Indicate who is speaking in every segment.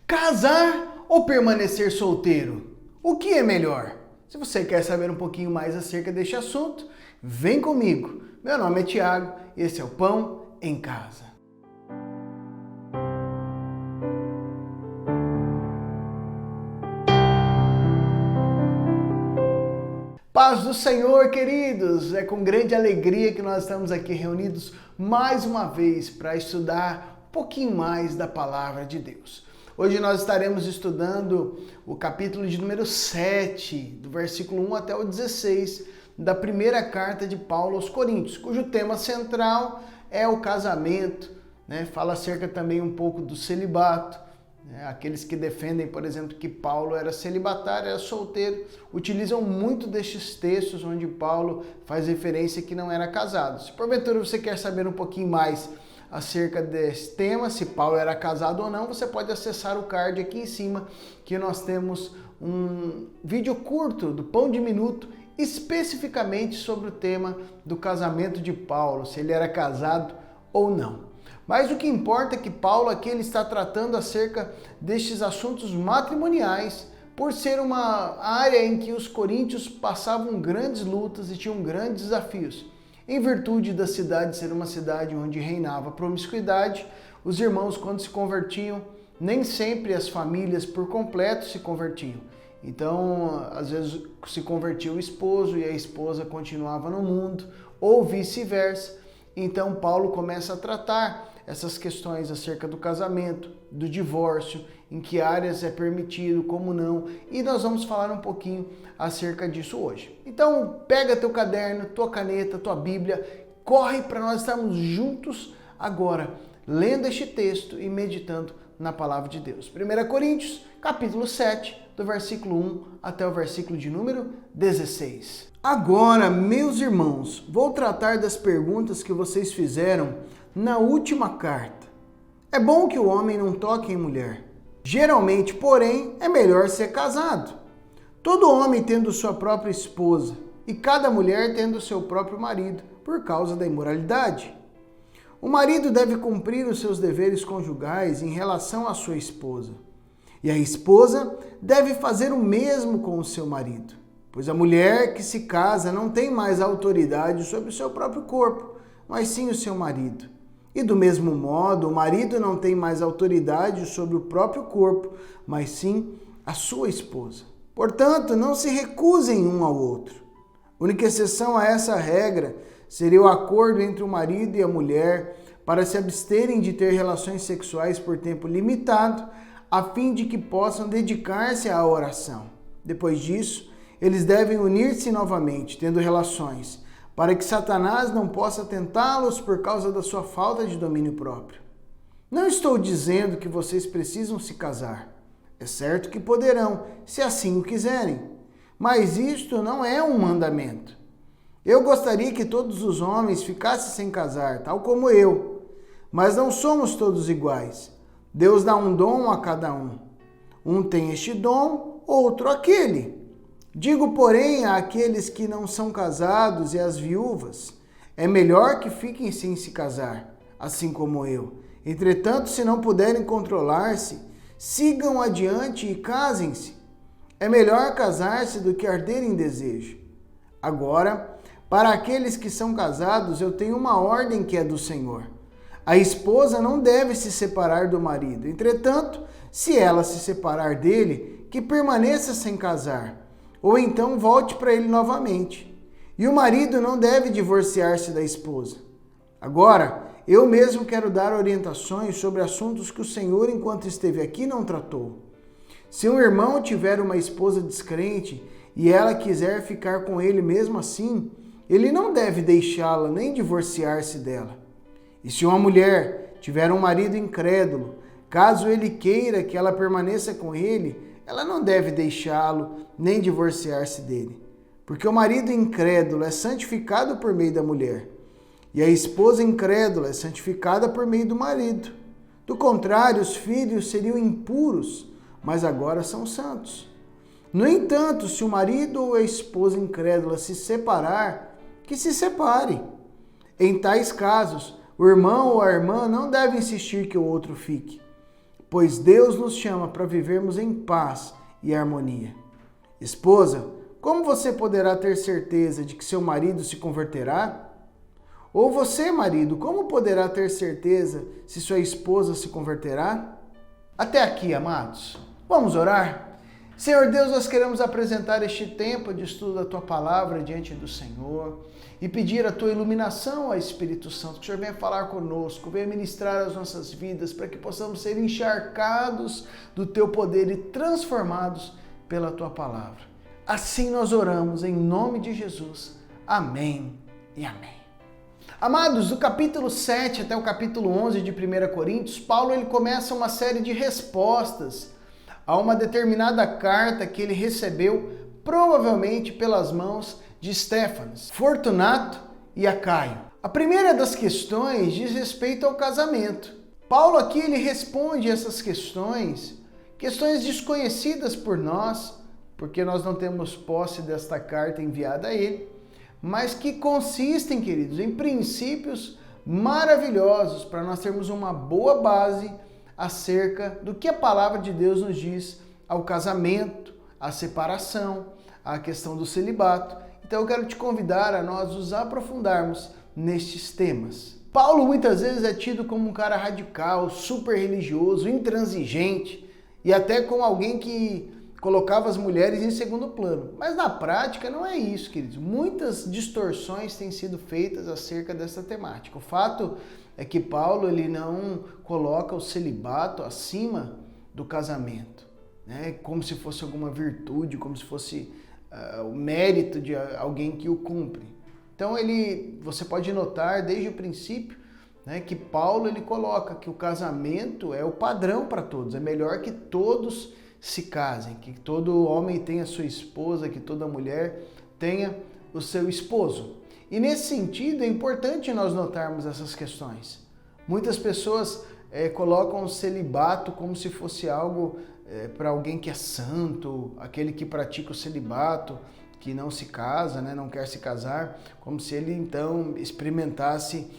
Speaker 1: Casar ou permanecer solteiro? O que é melhor? Se você quer saber um pouquinho mais acerca deste assunto, vem comigo. Meu nome é Tiago e esse é o Pão em Casa. Paz do Senhor, queridos! É com grande alegria que nós estamos aqui reunidos mais uma vez para estudar um pouquinho mais da Palavra de Deus. Hoje nós estaremos estudando o capítulo de número 7, do versículo 1 até o 16, da primeira carta de Paulo aos Coríntios, cujo tema central é o casamento, né? Fala acerca também um pouco do celibato. Aqueles que defendem, por exemplo, que Paulo era celibatário, era solteiro, utilizam muito destes textos onde Paulo faz referência que não era casado. Se porventura você quer saber um pouquinho mais acerca desse tema, se Paulo era casado ou não, você pode acessar o card aqui em cima, que nós temos um vídeo curto do Pão de Minuto, especificamente sobre o tema do casamento de Paulo, se ele era casado ou não. Mas o que importa é que Paulo aqui ele está tratando acerca destes assuntos matrimoniais, por ser uma área em que os coríntios passavam grandes lutas e tinham grandes desafios. Em virtude da cidade ser uma cidade onde reinava promiscuidade, os irmãos, quando se convertiam, nem sempre as famílias por completo se convertiam. Então, às vezes se convertia o esposo e a esposa continuava no mundo, ou vice-versa. Então, Paulo começa a tratar essas questões acerca do casamento, do divórcio, em que áreas é permitido, como não, e nós vamos falar um pouquinho acerca disso hoje. Então, pega teu caderno, tua caneta, tua Bíblia, corre para nós estarmos juntos agora, lendo este texto e meditando na palavra de Deus. 1 Coríntios, capítulo 7, do versículo 1 até o versículo de número 16. Agora, meus irmãos, vou tratar das perguntas que vocês fizeram na última carta. É bom que o homem não toque em mulher. Geralmente, porém, é melhor ser casado. Todo homem tendo sua própria esposa e cada mulher tendo seu próprio marido, por causa da imoralidade. O marido deve cumprir os seus deveres conjugais em relação à sua esposa. E a esposa deve fazer o mesmo com o seu marido. Pois a mulher que se casa não tem mais autoridade sobre o seu próprio corpo, mas sim o seu marido. E do mesmo modo, o marido não tem mais autoridade sobre o próprio corpo, mas sim a sua esposa. Portanto, não se recusem um ao outro. A única exceção a essa regra seria o acordo entre o marido e a mulher para se absterem de ter relações sexuais por tempo limitado, a fim de que possam dedicar-se à oração. Depois disso, eles devem unir-se novamente, tendo relações, para que Satanás não possa tentá-los por causa da sua falta de domínio próprio. Não estou dizendo que vocês precisam se casar. É certo que poderão, se assim o quiserem. Mas isto não é um mandamento. Eu gostaria que todos os homens ficassem sem casar, tal como eu. Mas não somos todos iguais. Deus dá um dom a cada um. Um tem este dom, outro aquele. Digo, porém, àqueles que não são casados e às viúvas, é melhor que fiquem sem se casar, assim como eu. Entretanto, se não puderem controlar-se, sigam adiante e casem-se. É melhor casar-se do que arder em desejo. Agora, para aqueles que são casados, eu tenho uma ordem que é do Senhor. A esposa não deve se separar do marido. Entretanto, se ela se separar dele, que permaneça sem casar, ou então volte para ele novamente. E o marido não deve divorciar-se da esposa. Agora, eu mesmo quero dar orientações sobre assuntos que o Senhor, enquanto esteve aqui, não tratou. Se um irmão tiver uma esposa descrente e ela quiser ficar com ele mesmo assim, ele não deve deixá-la nem divorciar-se dela. E se uma mulher tiver um marido incrédulo, caso ele queira que ela permaneça com ele, ela não deve deixá-lo nem divorciar-se dele. Porque o marido incrédulo é santificado por meio da mulher, e a esposa incrédula é santificada por meio do marido. Do contrário, os filhos seriam impuros, mas agora são santos. No entanto, se o marido ou a esposa incrédula se separar, que se separe. Em tais casos, o irmão ou a irmã não deve insistir que o outro fique. pois Deus nos chama para vivermos em paz e harmonia. Esposa, como você poderá ter certeza de que seu marido se converterá? Ou você, marido, como poderá ter certeza se sua esposa se converterá? Até aqui, amados. Vamos orar? Senhor Deus, nós queremos apresentar este tempo de estudo da Tua Palavra diante do Senhor e pedir a Tua iluminação ao Espírito Santo, que o Senhor venha falar conosco, venha ministrar as nossas vidas para que possamos ser encharcados do Teu poder e transformados pela Tua Palavra. Assim nós oramos em nome de Jesus. Amém e amém. Amados, do capítulo 7 até o capítulo 11 de 1 Coríntios, Paulo ele começa uma série de respostas a uma determinada carta que ele recebeu, provavelmente pelas mãos de Estéfanas, Fortunato e Acaio. A primeira das questões diz respeito ao casamento. Paulo aqui ele responde essas questões desconhecidas por nós, porque nós não temos posse desta carta enviada a ele, mas que consistem, queridos, em princípios maravilhosos para nós termos uma boa base acerca do que a palavra de Deus nos diz ao casamento, à separação, à questão do celibato. Então eu quero te convidar a nós nos aprofundarmos nestes temas. Paulo muitas vezes é tido como um cara radical, super religioso, intransigente e até como alguém que colocava as mulheres em segundo plano. Mas na prática não é isso, queridos. Muitas distorções têm sido feitas acerca dessa temática. O fato é que Paulo ele não coloca o celibato acima do casamento, né? Como se fosse alguma virtude, como se fosse o mérito de alguém que o cumpre. Então você pode notar desde o princípio, né, que Paulo ele coloca que o casamento é o padrão para todos. É melhor que todos se casem, que todo homem tenha sua esposa, que toda mulher tenha o seu esposo. E nesse sentido é importante nós notarmos essas questões. Muitas pessoas colocam o celibato como se fosse algo para alguém que é santo, aquele que pratica o celibato, que não se casa, né, não quer se casar, como se ele então experimentasse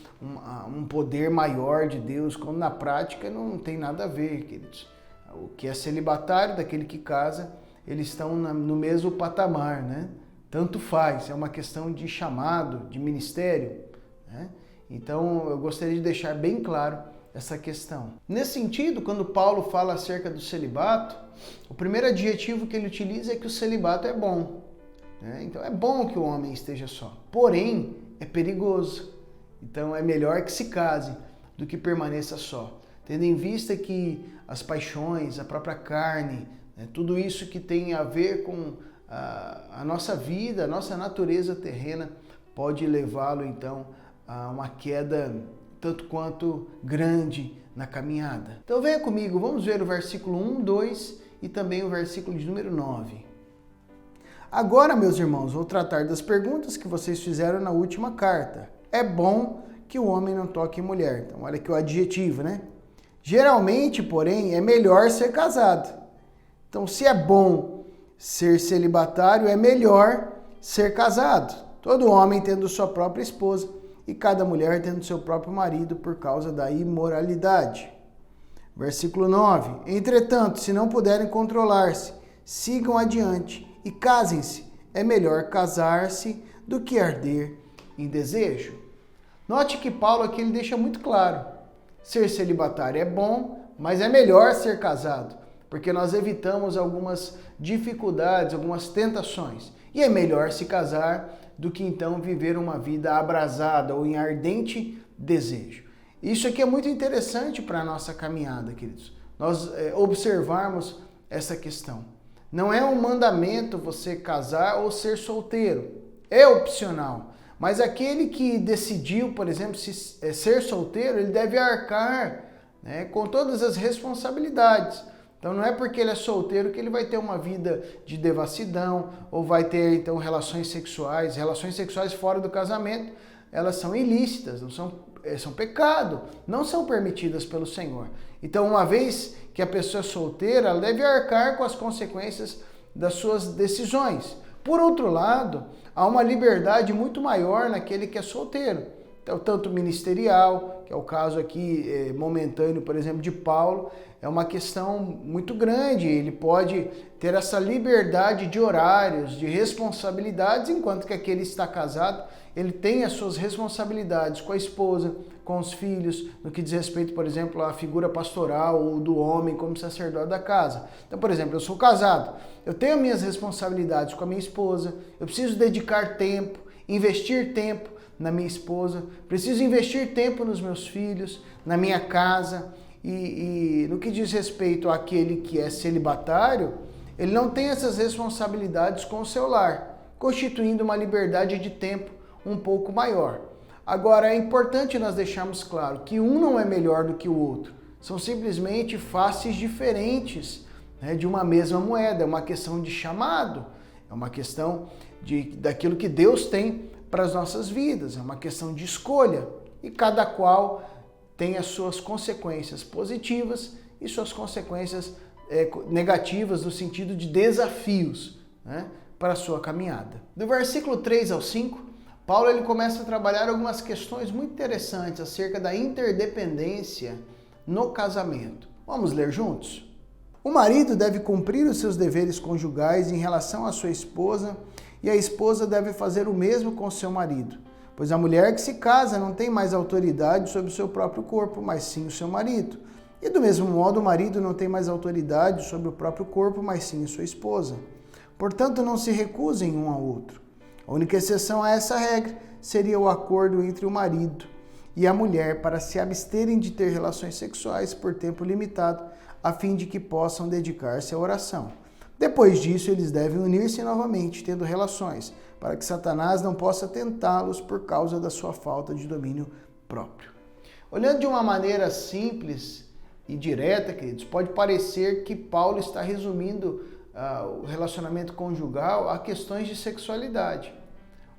Speaker 1: um poder maior de Deus, quando na prática não tem nada a ver, queridos. O que é celibatário, daquele que casa, eles estão no mesmo patamar, né? Tanto faz, é uma questão de chamado, de ministério, né? Então eu gostaria de deixar bem claro essa questão. Nesse sentido, quando Paulo fala acerca do celibato, o primeiro adjetivo que ele utiliza é que o celibato é bom, né? Então é bom que o homem esteja só, porém é perigoso. Então é melhor que se case do que permaneça só, tendo em vista que as paixões, a própria carne, né, tudo isso que tem a ver com a nossa vida, a nossa natureza terrena, pode levá-lo então a uma queda tanto quanto grande na caminhada. Então venha comigo, vamos ver o versículo 1, 2 e também o versículo de número 9. Agora, meus irmãos, vou tratar das perguntas que vocês fizeram na última carta. É bom que o homem não toque em mulher. Então olha aqui o adjetivo, né? Geralmente, porém, é melhor ser casado. Então, se é bom ser celibatário, é melhor ser casado. Todo homem tendo sua própria esposa e cada mulher tendo seu próprio marido por causa da imoralidade. Versículo 9. Entretanto, se não puderem controlar-se, sigam adiante e casem-se. É melhor casar-se do que arder em desejo. Note que Paulo aqui ele deixa muito claro. Ser celibatário é bom, mas é melhor ser casado, porque nós evitamos algumas dificuldades, algumas tentações. E é melhor se casar do que então viver uma vida abrasada ou em ardente desejo. Isso aqui é muito interessante para a nossa caminhada, queridos. Nós observarmos essa questão. Não é um mandamento você casar ou ser solteiro. É opcional. Mas aquele que decidiu, por exemplo, ser solteiro, ele deve arcar, né, com todas as responsabilidades. Então não é porque ele é solteiro que ele vai ter uma vida de devassidão ou vai ter então relações sexuais. Relações sexuais fora do casamento, elas são ilícitas, não são pecado, não são permitidas pelo Senhor. Então uma vez que a pessoa é solteira, ela deve arcar com as consequências das suas decisões. Por outro lado, há uma liberdade muito maior naquele que é solteiro. tanto ministerial, que é o caso aqui momentâneo, por exemplo, de Paulo, é uma questão muito grande. Ele pode ter essa liberdade de horários, de responsabilidades, enquanto que aquele está casado, ele tem as suas responsabilidades com a esposa, com os filhos, no que diz respeito, por exemplo, à figura pastoral ou do homem como sacerdote da casa. Então, por exemplo, eu sou casado, eu tenho minhas responsabilidades com a minha esposa, eu preciso dedicar tempo, investir tempo na minha esposa, preciso investir tempo nos meus filhos, na minha casa. E no que diz respeito àquele que é celibatário, ele não tem essas responsabilidades com o seu lar, constituindo uma liberdade de tempo um pouco maior. Agora, é importante nós deixarmos claro que um não é melhor do que o outro. São simplesmente faces diferentes, né, de uma mesma moeda. É uma questão de chamado, é uma questão daquilo que Deus tem para as nossas vidas, é uma questão de escolha. E cada qual tem as suas consequências positivas e suas consequências negativas no sentido de desafios, né, para a sua caminhada. Do versículo 3 ao 5, Paulo ele começa a trabalhar algumas questões muito interessantes acerca da interdependência no casamento. Vamos ler juntos? O marido deve cumprir os seus deveres conjugais em relação à sua esposa e a esposa deve fazer o mesmo com seu marido. Pois a mulher que se casa não tem mais autoridade sobre o seu próprio corpo, mas sim o seu marido. E do mesmo modo o marido não tem mais autoridade sobre o próprio corpo, mas sim sua esposa. Portanto, não se recusem um ao outro. A única exceção a essa regra seria o acordo entre o marido e a mulher para se absterem de ter relações sexuais por tempo limitado, a fim de que possam dedicar-se à oração. Depois disso, eles devem unir-se novamente, tendo relações, para que Satanás não possa tentá-los por causa da sua falta de domínio próprio. Olhando de uma maneira simples e direta, queridos, pode parecer que Paulo está resumindo o relacionamento conjugal a questões de sexualidade.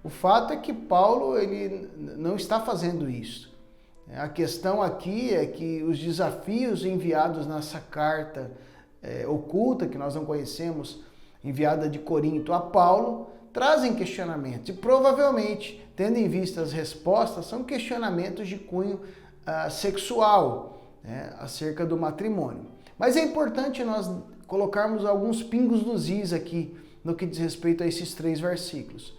Speaker 1: O fato é que Paulo ele não está fazendo isso. A questão aqui é que os desafios enviados nessa carta oculta, que nós não conhecemos, enviada de Corinto a Paulo, trazem questionamentos. E provavelmente, tendo em vista as respostas, são questionamentos de cunho sexual, né, acerca do matrimônio. Mas é importante nós colocarmos alguns pingos nos is aqui, no que diz respeito a esses 3 versículos.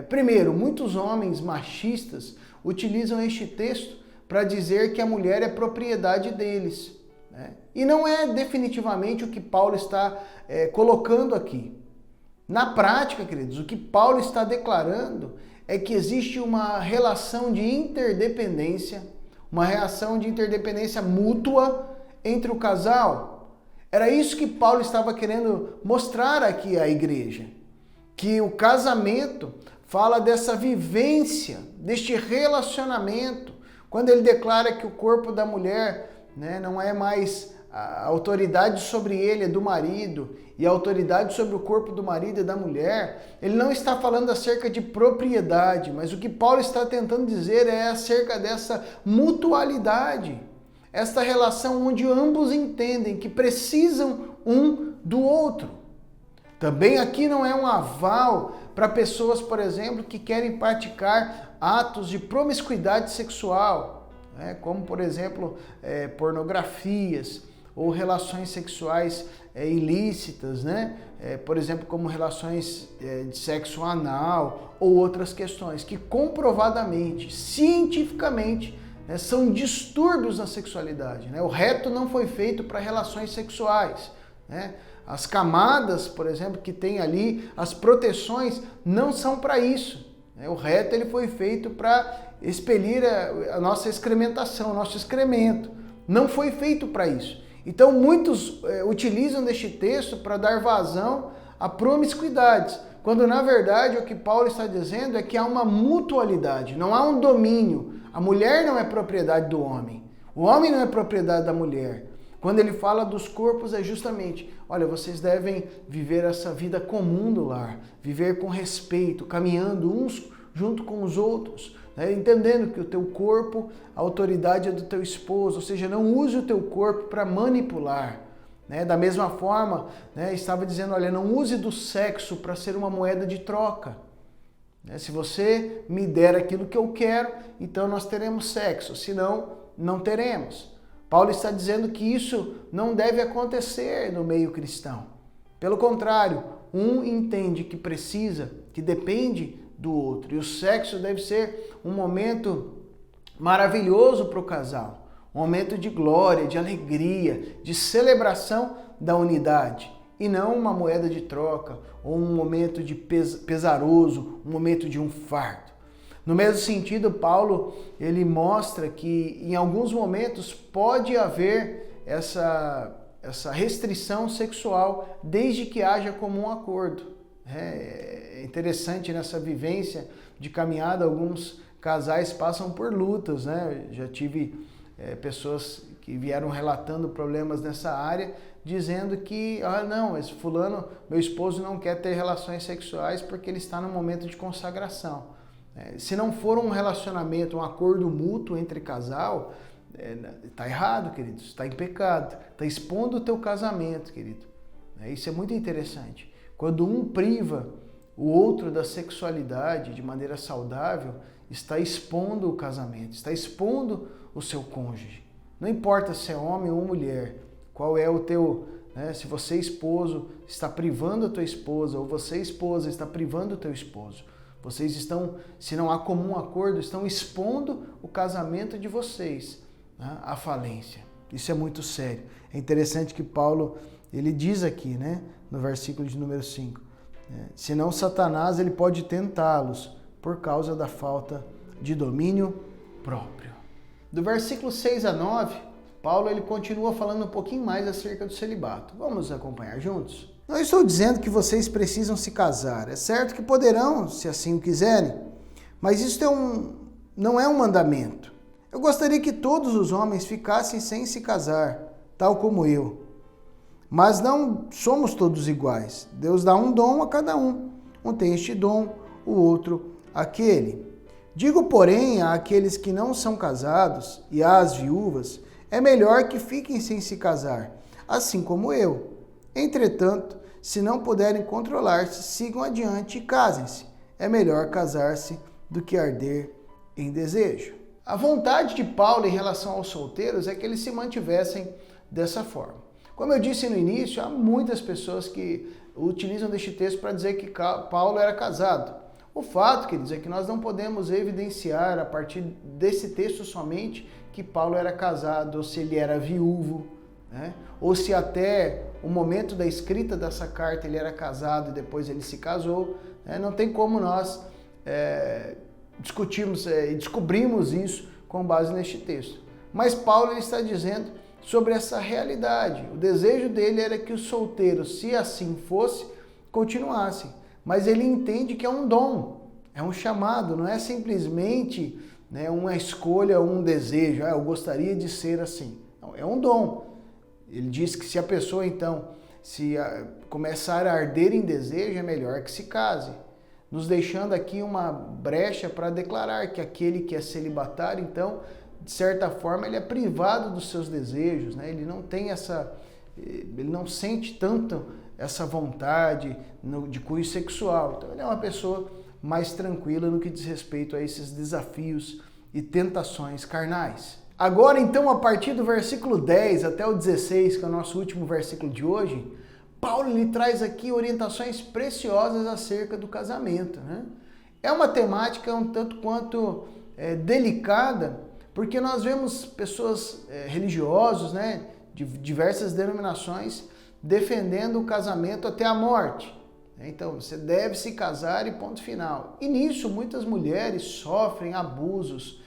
Speaker 1: Primeiro, muitos homens machistas utilizam este texto para dizer que a mulher é propriedade deles, né? E não é definitivamente o que Paulo está colocando aqui. Na prática, queridos, o que Paulo está declarando é que existe uma relação de interdependência, uma relação de interdependência mútua entre o casal. Era isso que Paulo estava querendo mostrar aqui à igreja, que o casamento fala dessa vivência, deste relacionamento, quando ele declara que o corpo da mulher, né, não é mais a autoridade sobre ele, é do marido, e a autoridade sobre o corpo do marido é da mulher, ele não está falando acerca de propriedade, mas o que Paulo está tentando dizer é acerca dessa mutualidade, esta relação onde ambos entendem que precisam um do outro. Também aqui não é um aval para pessoas, por exemplo, que querem praticar atos de promiscuidade sexual, né? Como, por exemplo, pornografias ou relações sexuais ilícitas, né? Por exemplo, como relações de sexo anal ou outras questões que comprovadamente, cientificamente, né, são distúrbios na sexualidade, né? O reto não foi feito para relações sexuais, né? As camadas, por exemplo, que tem ali, as proteções, não são para isso. O reto ele foi feito para expelir a nossa excrementação, o nosso excremento. Não foi feito para isso. Então muitos utilizam deste texto para dar vazão a promiscuidades, quando na verdade o que Paulo está dizendo é que há uma mutualidade, não há um domínio. A mulher não é propriedade do homem, o homem não é propriedade da mulher. Quando ele fala dos corpos é justamente, olha, vocês devem viver essa vida comum do lar, viver com respeito, caminhando uns junto com os outros, né? Entendendo que o teu corpo, a autoridade é do teu esposo, ou seja, não use o teu corpo para manipular, né? Da mesma forma, né, estava dizendo, olha, não use do sexo para ser uma moeda de troca. Se você me der aquilo que eu quero, então nós teremos sexo, senão não teremos. Paulo está dizendo que isso não deve acontecer no meio cristão. Pelo contrário, um entende que precisa, que depende do outro. E o sexo deve ser um momento maravilhoso para o casal. Um momento de glória, de alegria, de celebração da unidade. E não uma moeda de troca, ou um momento de pesaroso, um momento de um fardo. No mesmo sentido, Paulo ele mostra que em alguns momentos pode haver essa restrição sexual, desde que haja comum acordo. É interessante nessa vivência de caminhada, alguns casais passam por lutas, né? Já tive pessoas que vieram relatando problemas nessa área, dizendo que, não, esse fulano, meu esposo não quer ter relações sexuais porque ele está no momento de consagração. Se não for um relacionamento, um acordo mútuo entre casal, está errado, queridos, está em pecado, está expondo o teu casamento, querido. Isso é muito interessante. Quando um priva o outro da sexualidade de maneira saudável, está expondo o casamento, está expondo o seu cônjuge. Não importa se é homem ou mulher, qual é o teu, se você esposo está privando a tua esposa, ou você esposa está privando o teu esposo. Vocês estão, se não há comum acordo, estão expondo o casamento de vocês, à falência. Isso é muito sério. É interessante que Paulo, ele diz aqui, no versículo de número 5, senão Satanás ele pode tentá-los por causa da falta de domínio próprio. Do versículo 6 a 9, Paulo ele continua falando um pouquinho mais acerca do celibato. Vamos acompanhar juntos? Não estou dizendo que vocês precisam se casar. É certo que poderão, se assim o quiserem, mas isso não é um mandamento. Eu gostaria que todos os homens ficassem sem se casar, tal como eu. Mas não somos todos iguais. Deus dá um dom a cada um. Um tem este dom, o outro aquele. Digo, porém, àqueles que não são casados e às viúvas, é melhor que fiquem sem se casar, assim como eu. Entretanto, se não puderem controlar-se, sigam adiante e casem-se. É melhor casar-se do que arder em desejo. A vontade de Paulo em relação aos solteiros é que eles se mantivessem dessa forma. Como eu disse no início, há muitas pessoas que utilizam deste texto para dizer que Paulo era casado. O fato, quer dizer, é que nós não podemos evidenciar a partir desse texto somente que Paulo era casado, ou se ele era viúvo, ou se até o momento da escrita dessa carta ele era casado e depois ele se casou. Não tem como nós discutirmos e descobrimos isso com base neste texto. Mas Paulo ele está dizendo sobre essa realidade. O desejo dele era que os solteiros, se assim fosse, continuassem. Mas ele entende que é um dom, é um chamado, não é simplesmente uma escolha ou um desejo. Eu gostaria de ser assim. Não, é um dom. Ele diz que se a pessoa, então, começar a arder em desejo, é melhor que se case. Nos deixando aqui uma brecha para declarar que aquele que é celibatário, então, de certa forma, ele é privado dos seus desejos, Ele não tem ele não sente tanto essa vontade de cunho sexual. Então, ele é uma pessoa mais tranquila no que diz respeito a esses desafios e tentações carnais. Agora, então, a partir do versículo 10 até o 16, que é o nosso último versículo de hoje, Paulo lhe traz aqui orientações preciosas acerca do casamento. É uma temática um tanto quanto delicada, porque nós vemos pessoas religiosos, de diversas denominações, defendendo o casamento até a morte. Então, você deve se casar e ponto final. E nisso, muitas mulheres sofrem abusos,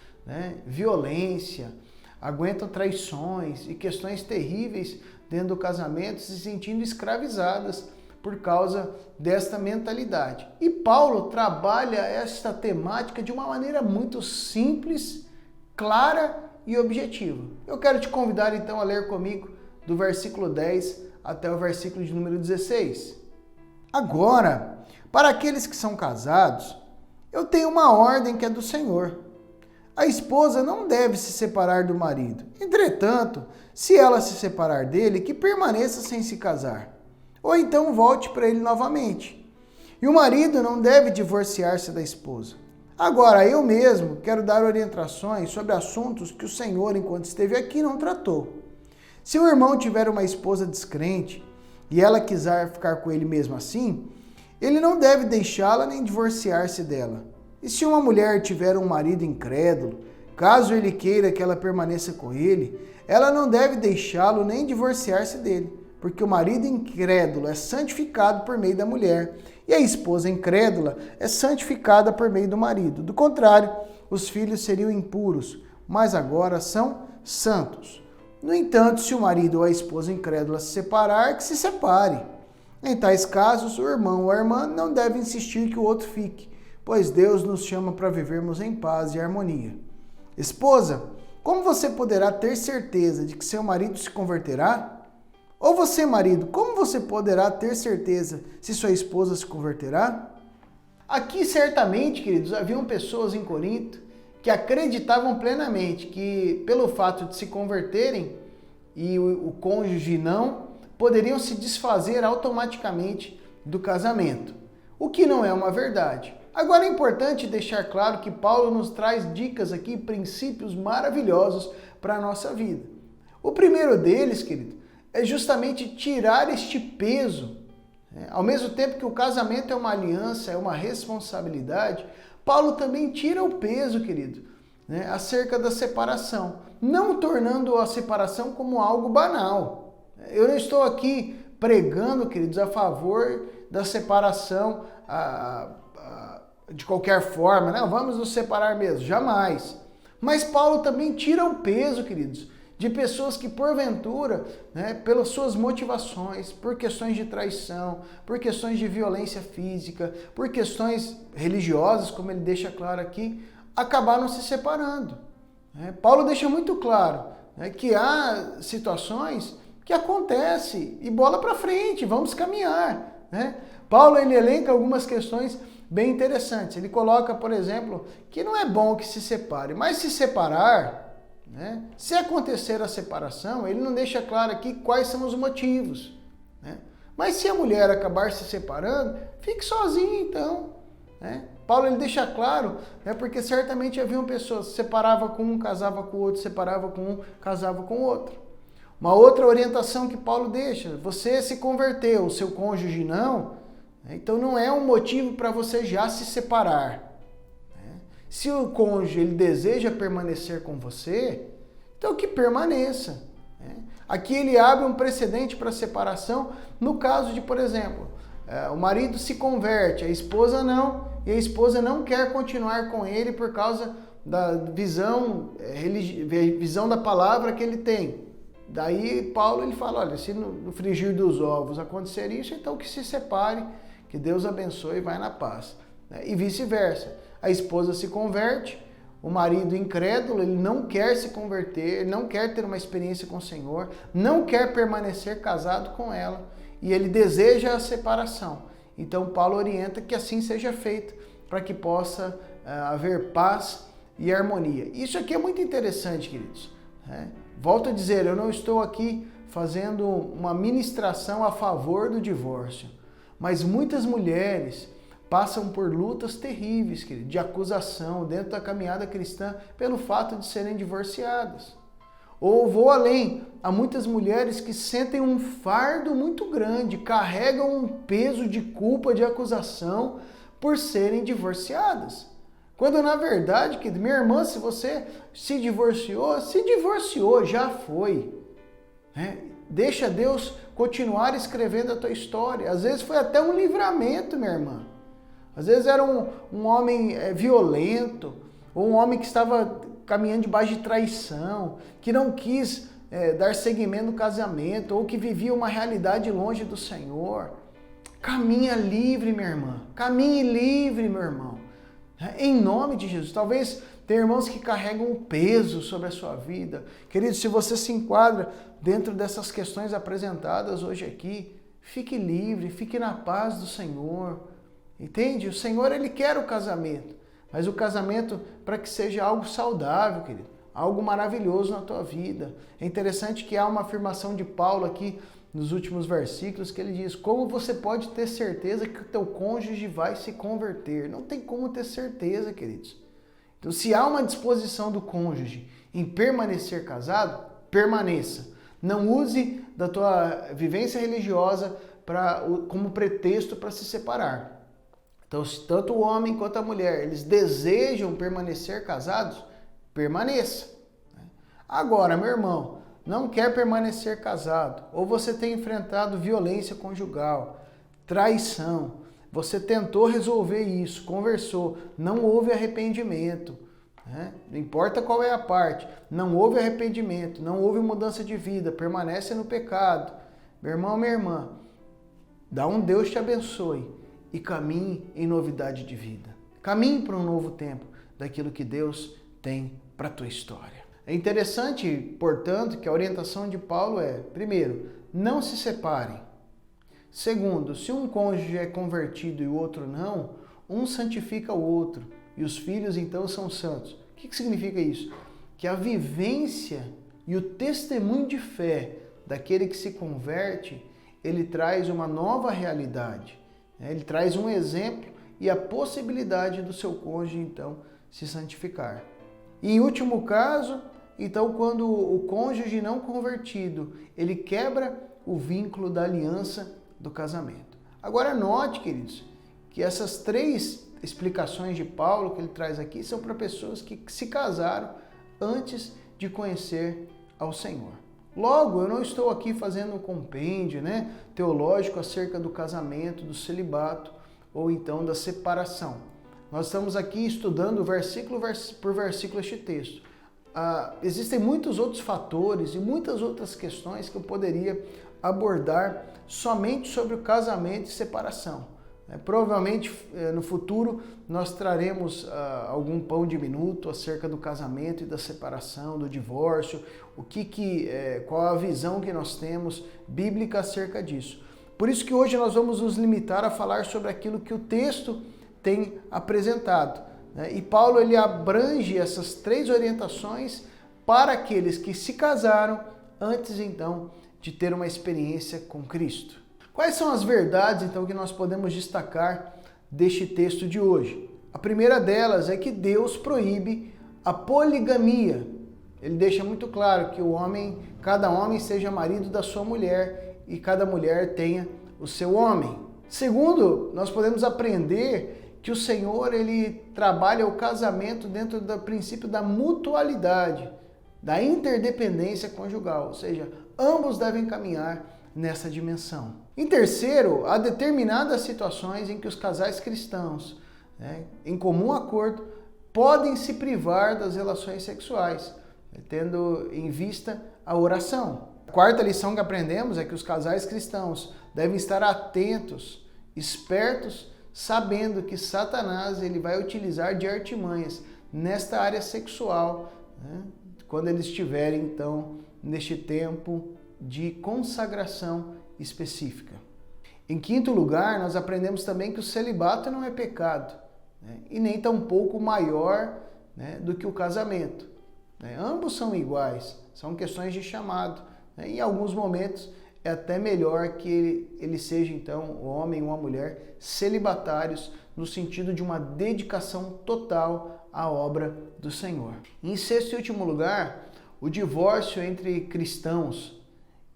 Speaker 1: violência, aguentam traições e questões terríveis dentro do casamento, se sentindo escravizadas por causa desta mentalidade. E Paulo trabalha esta temática de uma maneira muito simples, clara e objetiva. Eu quero te convidar então a ler comigo do versículo 10 até o versículo de número 16. Agora, para aqueles que são casados, eu tenho uma ordem que é do Senhor. A esposa não deve se separar do marido. Entretanto, se ela se separar dele, que permaneça sem se casar. Ou então volte para ele novamente. E o marido não deve divorciar-se da esposa. Agora, eu mesmo quero dar orientações sobre assuntos que o Senhor, enquanto esteve aqui, não tratou. Se o irmão tiver uma esposa descrente e ela quiser ficar com ele mesmo assim, ele não deve deixá-la nem divorciar-se dela. E se uma mulher tiver um marido incrédulo, caso ele queira que ela permaneça com ele, ela não deve deixá-lo nem divorciar-se dele, porque o marido incrédulo é santificado por meio da mulher, e a esposa incrédula é santificada por meio do marido. Do contrário, os filhos seriam impuros, mas agora são santos. No entanto, se o marido ou a esposa incrédula se separar, que se separe. Em tais casos, o irmão ou a irmã não deve insistir que o outro fique, pois Deus nos chama para vivermos em paz e harmonia. Esposa, como você poderá ter certeza de que seu marido se converterá? Ou você, marido, como você poderá ter certeza se sua esposa se converterá? Aqui, certamente, queridos, haviam pessoas em Corinto que acreditavam plenamente que, pelo fato de se converterem e o cônjuge não, poderiam se desfazer automaticamente do casamento, o que não é uma verdade. Agora é importante deixar claro que Paulo nos traz dicas aqui, princípios maravilhosos para a nossa vida. O primeiro deles, querido, é justamente tirar este peso. Ao mesmo tempo que o casamento é uma aliança, é uma responsabilidade, Paulo também tira o peso, querido, acerca da separação, não tornando a separação como algo banal. Eu não estou aqui pregando, queridos, a favor da separação de qualquer forma, não, vamos nos separar mesmo, jamais. Mas Paulo também tira o peso, queridos, de pessoas que porventura, pelas suas motivações, por questões de traição, por questões de violência física, por questões religiosas, como ele deixa claro aqui, acabaram se separando. Paulo deixa muito claro que há situações que acontecem e bola para frente, vamos caminhar. Paulo ele elenca algumas questões bem interessantes. Ele coloca, por exemplo, que não é bom que se separe, mas se separar, se acontecer a separação, ele não deixa claro aqui quais são os motivos. Mas se a mulher acabar se separando, fique sozinha então. Paulo ele deixa claro, porque certamente haviam pessoas que separavam com um, casava com o outro, separava com um, casava com o outro. Uma outra orientação que Paulo deixa, você se converteu, o seu cônjuge não, então não é um motivo para você já se separar. Se o cônjuge ele deseja permanecer com você, então que permaneça. Aqui ele abre um precedente para separação no caso de, por exemplo, o marido se converte, a esposa não, e a esposa não quer continuar com ele por causa da visão da palavra que ele tem. Daí Paulo ele fala, olha, se no frigir dos ovos acontecer isso, então que se separe, que Deus abençoe e vai na paz. E vice-versa. A esposa se converte, o marido incrédulo, ele não quer se converter, ele não quer ter uma experiência com o Senhor, não quer permanecer casado com ela e ele deseja a separação. Então Paulo orienta que assim seja feito para que possa haver paz e harmonia. Isso aqui é muito interessante, queridos. Volto a dizer, eu não estou aqui fazendo uma ministração a favor do divórcio, mas muitas mulheres passam por lutas terríveis, querido, de acusação dentro da caminhada cristã pelo fato de serem divorciadas. Ou vou além, há muitas mulheres que sentem um fardo muito grande, carregam um peso de culpa, de acusação por serem divorciadas. Quando na verdade, querido, minha irmã, se você se divorciou, já foi. Deixa Deus continuar escrevendo a tua história. Às vezes foi até um livramento, minha irmã. Às vezes era um homem violento, ou um homem que estava caminhando debaixo de traição, que não quis dar seguimento no casamento, ou que vivia uma realidade longe do Senhor. Caminha livre, minha irmã. Caminhe livre, meu irmão. Em nome de Jesus. Talvez tenha irmãos que carregam um peso sobre a sua vida. Querido, se você se enquadra dentro dessas questões apresentadas hoje aqui, fique livre, fique na paz do Senhor. Entende? O Senhor, Ele quer o casamento, mas o casamento para que seja algo saudável, querido, algo maravilhoso na tua vida. É interessante que há uma afirmação de Paulo aqui nos últimos versículos, que ele diz: como você pode ter certeza que o teu cônjuge vai se converter? Não tem como ter certeza, queridos. Então, se há uma disposição do cônjuge em permanecer casado, permaneça. Não use da tua vivência religiosa como pretexto para se separar. Então, se tanto o homem quanto a mulher, eles desejam permanecer casados, permaneça. Agora, meu irmão, não quer permanecer casado, ou você tem enfrentado violência conjugal, traição, você tentou resolver isso, conversou, não houve arrependimento, né? Não importa qual é a parte, não houve arrependimento, não houve mudança de vida, permanece no pecado. Meu irmão, minha irmã, dá um Deus te abençoe e caminhe em novidade de vida. Caminhe para um novo tempo daquilo que Deus tem para a tua história. É interessante, portanto, que a orientação de Paulo é, primeiro, não se separem. Segundo, se um cônjuge é convertido e o outro não, um santifica o outro e os filhos então são santos. O que significa isso? Que a vivência e o testemunho de fé daquele que se converte, ele traz uma nova realidade. Ele traz um exemplo e a possibilidade do seu cônjuge então se santificar. E em último caso, então quando o cônjuge não convertido, ele quebra o vínculo da aliança do casamento. Agora note, queridos, que essas três explicações de Paulo que ele traz aqui são para pessoas que se casaram antes de conhecer ao Senhor. Logo, eu não estou aqui fazendo um compêndio, teológico acerca do casamento, do celibato ou então da separação. Nós estamos aqui estudando versículo por versículo este texto. Existem muitos outros fatores e muitas outras questões que eu poderia abordar somente sobre o casamento e separação. Provavelmente no futuro nós traremos algum pão de minuto acerca do casamento e da separação, do divórcio, qual a visão que nós temos bíblica acerca disso. Por isso que hoje nós vamos nos limitar a falar sobre aquilo que o texto tem apresentado. E Paulo ele abrange essas três orientações para aqueles que se casaram antes então de ter uma experiência com Cristo. Quais são as verdades, então, que nós podemos destacar deste texto de hoje? A primeira delas é que Deus proíbe a poligamia. Ele deixa muito claro que cada homem seja marido da sua mulher e cada mulher tenha o seu homem. Segundo, nós podemos aprender que o Senhor ele trabalha o casamento dentro do princípio da mutualidade, da interdependência conjugal, ou seja, ambos devem caminhar nessa dimensão. Em terceiro, há determinadas situações em que os casais cristãos, em comum acordo, podem se privar das relações sexuais, tendo em vista a oração. A quarta lição que aprendemos é que os casais cristãos devem estar atentos, espertos, sabendo que Satanás ele vai utilizar de artimanhas nesta área sexual, quando eles estiverem, então, neste tempo de consagração específica. Em quinto lugar, nós aprendemos também que o celibato não é pecado, e nem tampouco maior do que o casamento. Ambos são iguais, são questões de chamado. Em alguns momentos é até melhor que ele seja, então, um homem ou uma mulher celibatários no sentido de uma dedicação total à obra do Senhor. Em sexto e último lugar, o divórcio entre cristãos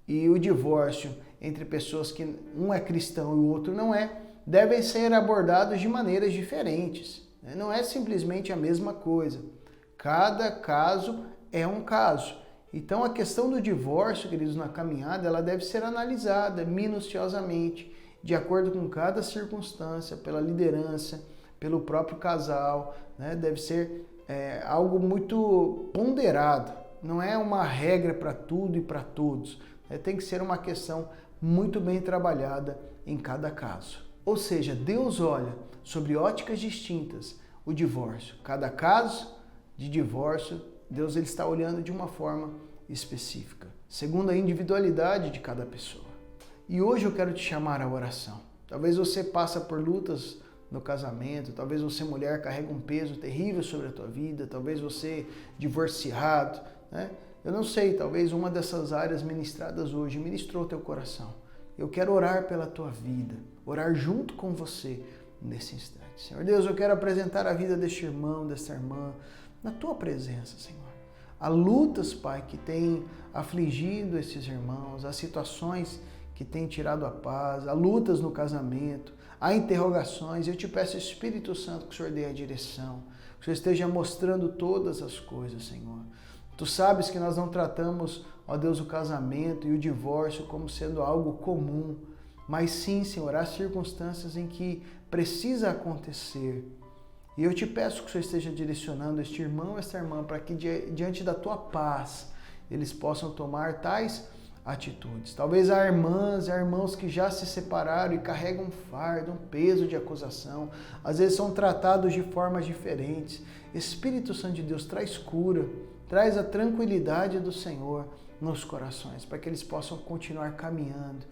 Speaker 1: e o divórcio entre pessoas que um é cristão e o outro não é, devem ser abordados de maneiras diferentes. Não é simplesmente a mesma coisa. Cada caso é um caso. Então a questão do divórcio, queridos, na caminhada, ela deve ser analisada minuciosamente, de acordo com cada circunstância, pela liderança, pelo próprio casal, Deve ser algo muito ponderado. Não é uma regra para tudo e para todos. Tem que ser uma questão muito bem trabalhada em cada caso. Ou seja, Deus olha sobre óticas distintas o divórcio. Cada caso de divórcio, Deus ele está olhando de uma forma específica, segundo a individualidade de cada pessoa. E hoje eu quero te chamar à oração. Talvez você passe por lutas no casamento, talvez você, mulher, carrega um peso terrível sobre a tua vida, talvez você, divorciado, eu não sei, talvez uma dessas áreas ministradas hoje ministrou o teu coração. Eu quero orar pela tua vida, orar junto com você nesse instante. Senhor Deus, eu quero apresentar a vida deste irmão, desta irmã, na tua presença, Senhor. Há lutas, Pai, que têm afligido esses irmãos, há situações que têm tirado a paz, há lutas no casamento, há interrogações. Eu te peço, Espírito Santo, que o Senhor dê a direção, que o Senhor esteja mostrando todas as coisas, Senhor. Tu sabes que nós não tratamos, ó Deus, o casamento e o divórcio como sendo algo comum, mas sim, Senhor, há circunstâncias em que precisa acontecer. E eu te peço que o Senhor esteja direcionando este irmão, esta irmã, para que diante da tua paz eles possam tomar tais atitudes. Talvez há irmãs e há irmãos que já se separaram e carregam um fardo, um peso de acusação. Às vezes são tratados de formas diferentes. Espírito Santo de Deus, traz cura, traz a tranquilidade do Senhor nos corações, para que eles possam continuar caminhando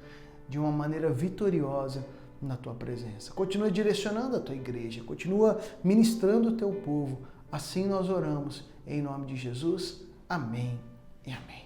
Speaker 1: de uma maneira vitoriosa na tua presença. Continua direcionando a tua igreja, continua ministrando o teu povo. Assim nós oramos, em nome de Jesus. Amém e amém.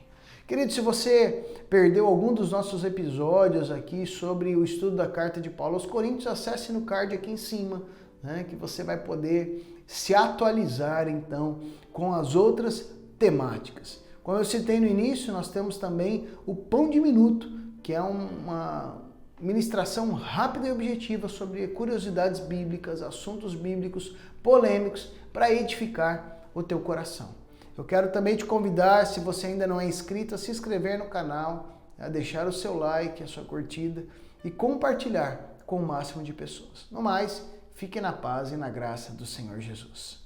Speaker 1: Querido, se você perdeu algum dos nossos episódios aqui sobre o estudo da carta de Paulo aos Coríntios, acesse no card aqui em cima, né, que você vai poder se atualizar então com as outras temáticas. Como eu citei no início, nós temos também o Pão de Minuto, que é uma ministração rápida e objetiva sobre curiosidades bíblicas, assuntos bíblicos, polêmicos, para edificar o teu coração. Eu quero também te convidar, se você ainda não é inscrito, a se inscrever no canal, a deixar o seu like, a sua curtida e compartilhar com o máximo de pessoas. No mais, fique na paz e na graça do Senhor Jesus.